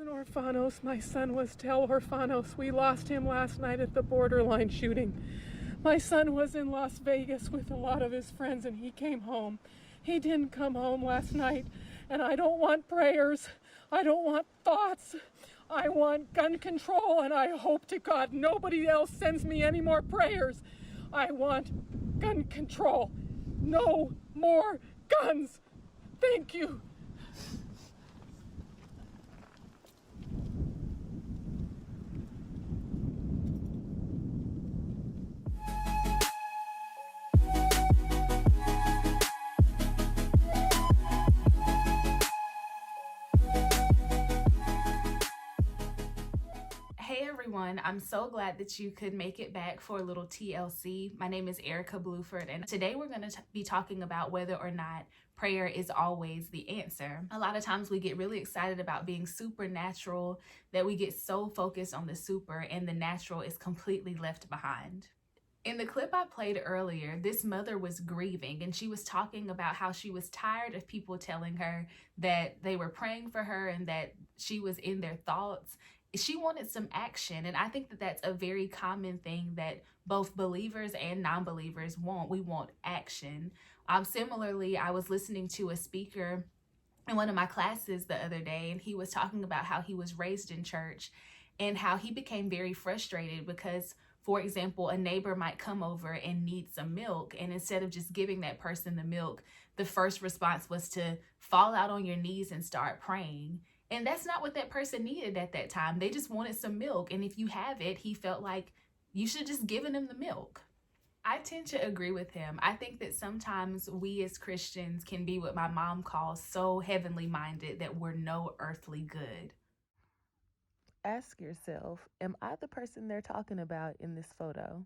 in Orfanos. My son was Tel Orfanos. We lost him last night at the borderline shooting. My son was in Las Vegas with a lot of his friends and he came home. He didn't come home last night, and I don't want prayers. I don't want thoughts. I want gun control, and I hope to God nobody else sends me any more prayers. I want gun control. No more guns. Thank you. Hey everyone, I'm so glad that you could make it back for a little TLC. My name is Erica Bluford, and today we're going to be talking about whether or not prayer is always the answer. A lot of times we get really excited about being supernatural, that we get so focused on the super and the natural is completely left behind. In the clip I played earlier, this mother was grieving and she was talking about how she was tired of people telling her that they were praying for her and that she was in their thoughts. She wanted some action, and I think that that's a very common thing that both believers and non-believers want. We want action. Similarly, I was listening to a speaker in one of my classes the other day, and he was talking about how he was raised in church and how he became very frustrated because, for example, a neighbor might come over and need some milk, and instead of just giving that person the milk, the first response was to fall out on your knees and start praying. And that's not what that person needed at that time. They just wanted some milk. And if you have it, he felt like you should just given him the milk. I tend to agree with him. I think that sometimes we as Christians can be what my mom calls so heavenly minded that we're no earthly good. Ask yourself, am I the person they're talking about in this photo?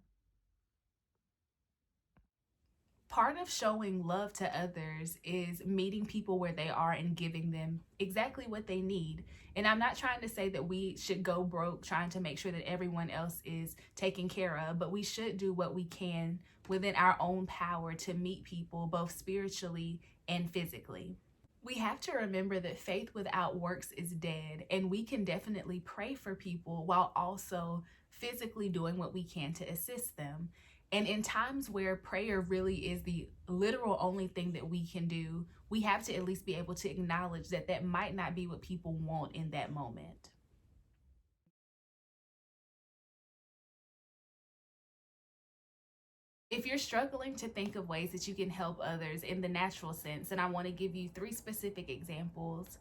Part of showing love to others is meeting people where they are and giving them exactly what they need. And I'm not trying to say that we should go broke trying to make sure that everyone else is taken care of, but we should do what we can within our own power to meet people both spiritually and physically. We have to remember that faith without works is dead, and we can definitely pray for people while also physically doing what we can to assist them. And in times where prayer really is the literal only thing that we can do, we have to at least be able to acknowledge that that might not be what people want in that moment. If you're struggling to think of ways that you can help others in the natural sense, and I want to give you 3 specific examples.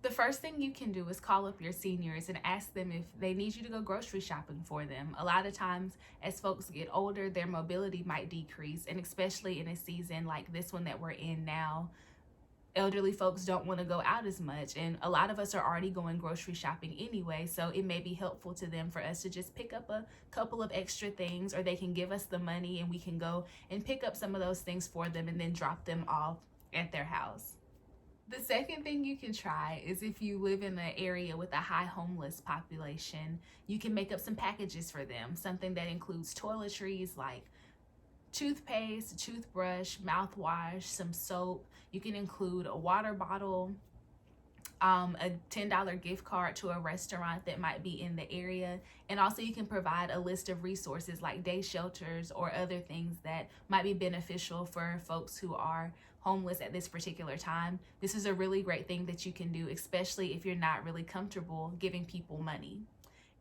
The first thing you can do is call up your seniors and ask them if they need you to go grocery shopping for them. A lot of times as folks get older, their mobility might decrease, and especially in a season like this one that we're in now, elderly folks don't want to go out as much, and a lot of us are already going grocery shopping anyway, so it may be helpful to them for us to just pick up a couple of extra things, or they can give us the money and we can go and pick up some of those things for them and then drop them off at their house. The second thing you can try is if you live in an area with a high homeless population, you can make up some packages for them, something that includes toiletries like toothpaste, toothbrush, mouthwash, some soap. You can include a water bottle, a $10 gift card to a restaurant that might be in the area. And also you can provide a list of resources like day shelters or other things that might be beneficial for folks who are homeless at this particular time. This is a really great thing that you can do, especially if you're not really comfortable giving people money.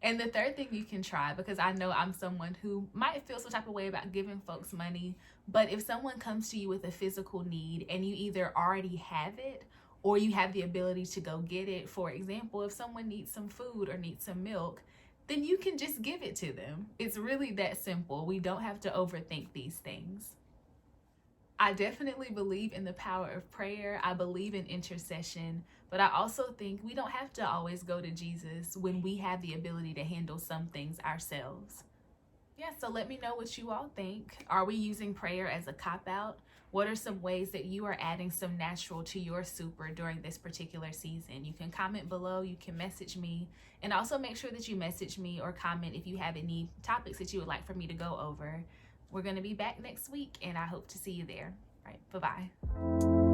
And the third thing you can try, because I know I'm someone who might feel some type of way about giving folks money, but if someone comes to you with a physical need and you either already have it or you have the ability to go get it, for example, if someone needs some food or needs some milk, then you can just give it to them. It's really that simple. We don't have to overthink these things. I definitely believe in the power of prayer. I believe in intercession, but I also think we don't have to always go to Jesus when we have the ability to handle some things ourselves. Yeah, so let me know what you all think. Are we using prayer as a cop-out? What are some ways that you are adding some natural to your super during this particular season? You can comment below, you can message me, and also make sure that you message me or comment if you have any topics that you would like for me to go over. We're going to be back next week, and I hope to see you there. All right, bye-bye.